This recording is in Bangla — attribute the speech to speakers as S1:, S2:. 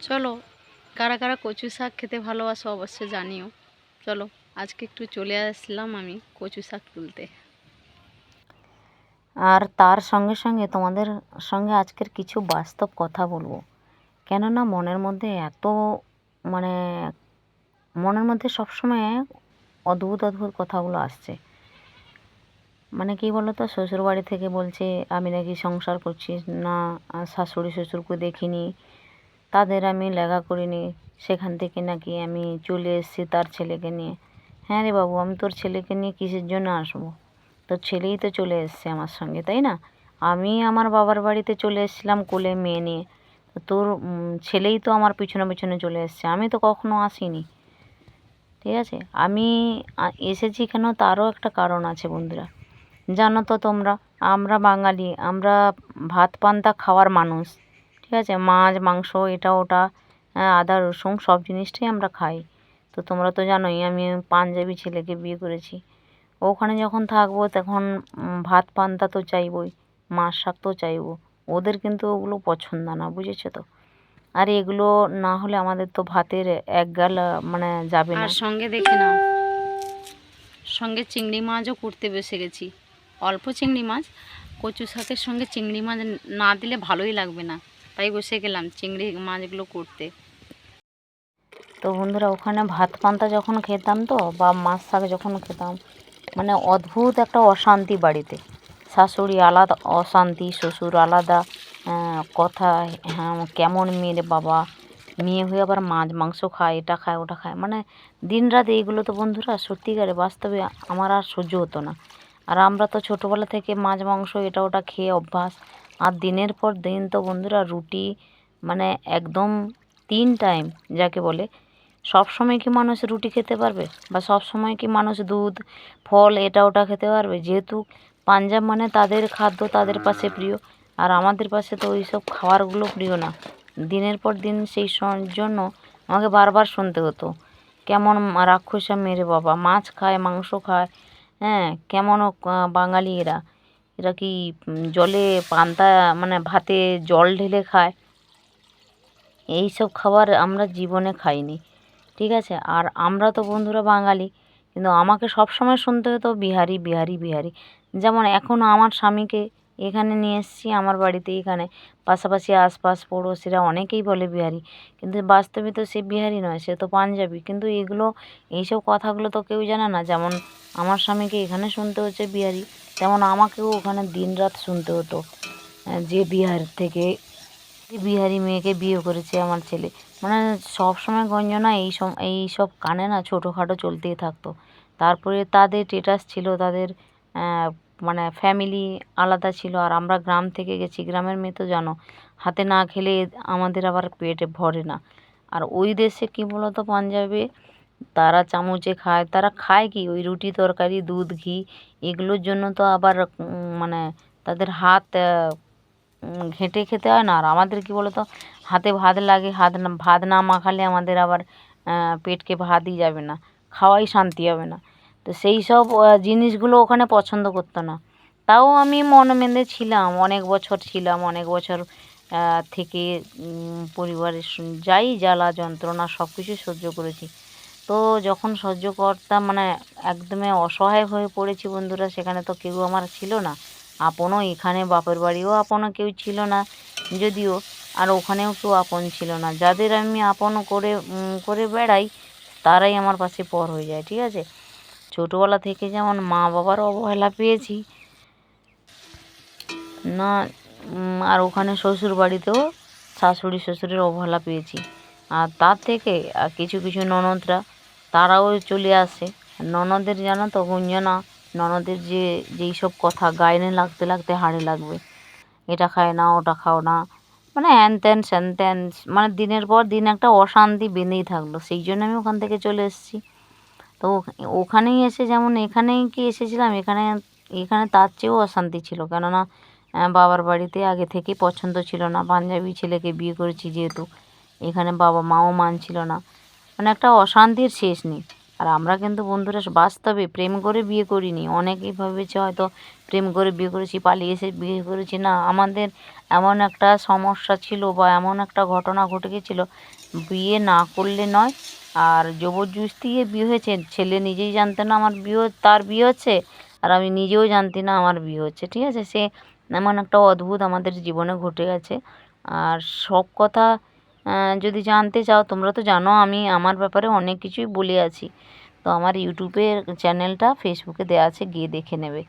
S1: চলো, কারা কারা কচু শাক খেতে ভালোবাসো অবশ্যই জানিও। চলো, আজকে একটু চলে আসলাম আমি কচু শাক তুলতে।
S2: আর তার সঙ্গে সঙ্গে তোমাদের সঙ্গে আজকের কিছু বাস্তব কথা বলবো। কেননা মনের মধ্যে মানে মনের মধ্যে সবসময় অদ্ভুত অদ্ভুত কথাগুলো আসছে। মানে কি বলো তো, শ্বশুরবাড়ি থেকে বলছে আমি নাকি সংসার করছি না, শাশুড়ি শ্বশুরকে দেখিনি, তাদের আমি লেখা করিনি, সেখান থেকে নাকি আমি চলে এসেছি তার ছেলেকে নিয়ে। হ্যাঁ রে বাবু, আমি তোর ছেলেকে নিয়ে কিসের জন্য আসবো? তোর ছেলেই তো চলে এসছে আমার সঙ্গে, তাই না? আমি আমার বাবার বাড়িতে চলে এসেছিলাম কোলে মেয়ে নিয়ে, তো তোর ছেলেই তো আমার পিছনে পিছনে চলে এসছে, আমি তো কখনো আসিনি। ঠিক আছে, আমি এসেছি কেন তারও একটা কারণ আছে বন্ধুরা। জানো তো তোমরা, আমরা বাঙালি, আমরা ভাত পান্তা খাওয়ার মানুষ। ঠিক আছে, মাছ মাংস এটা ওটা, আদা রসুন সব জিনিসটাই আমরা খাই। তো তোমরা তো জানোই আমি পাঞ্জাবি ছেলেকে বিয়ে করেছি। ওখানে যখন থাকবো তখন ভাত পান্তা তো চাইবই, মাছ শাক তো চাইবো। ওদের কিন্তু ওগুলো পছন্দ না, বুঝেছো তো? আর এগুলো না হলে আমাদের তো ভাতের এক গাল মানে যাবে না।
S1: আর সঙ্গে দেখে নাও, সঙ্গে চিংড়ি মাছও করতে বসে গেছি। অল্প চিংড়ি মাছ, কচু শাকের সঙ্গে চিংড়ি মাছ না দিলে ভালোই লাগবে না, তাই বসে গেলাম চিংড়ি মাছগুলো করতে।
S2: তো বন্ধুরা, ওখানে ভাত পান্তা যখন খেতাম তো, বা মাছ শাক যখন খেতাম, মানে অদ্ভুত একটা অশান্তি বাড়িতে। শাশুড়ি আলাদা অশান্তি, শ্বশুর আলাদা কথা। হ্যাঁ, কেমন মেয়ে রে বাবা, মেয়ে হয়ে আবার মাছ মাংস খায়, এটা খায় ওটা খায়, মানে দিন রাত এইগুলো তো বন্ধুরা সত্যিকারে বাস্তবে আমার আর সহ্য হতো না। আর আমরা তো ছোটোবেলা থেকে মাছ মাংস এটা ওটা খেয়ে অভ্যাস। আর দিনের পর দিন তো বন্ধুরা রুটি, মানে একদম 3 টাইম যাকে বলে। সব সময় কি মানুষ রুটি খেতে পারবে? বা সব সময় কি মানুষ দুধ ফল এটা ওটা খেতে পারবে? যেহেতু পাঞ্জাব মানে তাদের খাদ্য তাদের পাশে প্রিয়, আর আমাদের পাশে তো ওই সব খাবারগুলো প্রিয় না। দিনের পর দিন সেই জন্য আমাকে বারবার শুনতে হতো, কেমন রাক্ষসা মেরে বাবা, মাছ খায় মাংস খায়। হ্যাঁ, কেমন বাঙালি এরা, এরা কি জলে পান্তা মানে ভাতে জল ঢেলে খায়? এই সব খাবার আমরা জীবনে খাইনি। ঠিক আছে, আর আমরা তো বন্ধুরা বাঙালি, কিন্তু আমাকে সব সময় শুনতে হতো বিহারি বিহারি বিহারি। যেমন এখনও আমার স্বামীকে এখানে নিয়ে এসেছি আমার বাড়িতে, এখানে পাশাপাশি আশপাশ পড়োশিরা অনেকেই বলে বিহারি, কিন্তু বাস্তবে তো সে বিহারি নয়, সে তো পাঞ্জাবি। কিন্তু এইসব কথাগুলো তো কেউ জানে না। যেমন আমার স্বামীকে এখানে শুনতে হচ্ছে বিহারি, তেমন আমাকেও ওখানে দিনরাত শুনতে হতো যে বিহার থেকে বিহারি মেয়েকে বিয়ে করেছে আমার ছেলে। মানে সব সময় গঞ্জনা এইসব কানে না ছোটোখাটো চলতেই থাকতো। তারপরে তাদের স্ট্যাটাস ছিল, তাদের মানে ফ্যামিলি আলাদা ছিল, আর আমরা গ্রাম থেকে গেছি, গ্রামের মেয়ে তো জানো, হাতে না খেলে আমাদের আবার পেটে ভরে না। আর ওই দেশে কী বলো তো, পাঞ্জাবে তারা চামচে খায়, তারা খায় কি ওই রুটি তরকারি দুধ ঘি, এগুলোর জন্য তো আবার মানে তাদের হাত ঘেঁটে খেতে হয় না। আর আমাদের কি বলো তো, হাতে ভাত লাগে, ভাত না মাখালে আমাদের আবার পেটকে ভাতই যাবে না, খাওয়াই শান্তি হবে না। তো সেই সব জিনিসগুলো ওখানে পছন্দ করতো না। তাও আমি মন মেঁধে ছিলাম, অনেক বছর ছিলাম, অনেক বছর থেকে পরিবারের যাই জ্বালা যন্ত্রণা সব কিছু সহ্য করেছি। তো যখন সহ্য করতাম মানে একদমই অসহায় হয়ে পড়েছি বন্ধুরা, সেখানে তো কেউ আমার ছিল না আপনও, এখানে বাপের বাড়িও আপনও কেউ ছিল না যদিও, আর ওখানেও কেউ আপন ছিল না। যাদের আমি আপন করে করে বেড়াই তারাই আমার পাশে পর হয়ে যায়। ঠিক আছে, ছোটোবেলা থেকে যেমন মা বাবার অবহেলা পেয়েছি না, আর ওখানে শ্বশুর বাড়িতেও শাশুড়ি শ্বশুরের অবহেলা পেয়েছি। আর তার থেকে আর কিছু কিছু ননদরা তারাও চলে আসে। ননদের জানো তো গুঞ্জনা, ননদের যেই সব কথা গায়ে লাগতে লাগতে হাড়ে লাগবে, এটা খায় না ওটা খাও না, মানে হ্যান ত্যান স্যান ত্যান, মানে দিনের পর দিন একটা অশান্তি বেঁধেই থাকলো। সেই জন্য আমি ওখান থেকে চলে এসেছি। তো ওখানেই এসে যেমন এখানেই কি এসেছিলাম, এখানে এখানে তার চেয়েও অশান্তি ছিল। কেননা বাবার বাড়িতে আগে থেকেই পছন্দ ছিল না, পাঞ্জাবি ছেলেকে বিয়ে করেছি যেহেতু, এখানে বাবা মাও মানছিল না, মানে একটা অশান্তির শেষ নেই। আর আমরা কিন্তু বন্ধুরা বাস্তবে প্রেম করে বিয়ে করিনি। অনেকেই ভেবেছে হয়তো প্রেম করে বিয়ে করেছি, পালিয়ে এসে বিয়ে করেছি। না, আমাদের এমন একটা সমস্যা ছিল বা এমন একটা ঘটনা ঘটে গেছিলো, বিয়ে না করলে নয়। আর জবরদস্তি বিয়ে হয়েছে, ছেলে নিজেই জানতো না আমার বিয়ে তার বিয়ে হচ্ছে, আর আমি নিজেও জানতি না আমার বিয়ে হচ্ছে, ঠিক আছে। সে এমন একটা অদ্ভুত আমাদের জীবনে ঘটে গেছে। আর সব কথা যদি জানতে চাও, তোমরা তো জানো আমি আমার ব্যাপারে অনেক কিছুই বলে আছি। তো আমার ইউটিউবের চ্যানেলটা ফেসবুকে দেওয়া আছে, গিয়ে দেখে নেবে।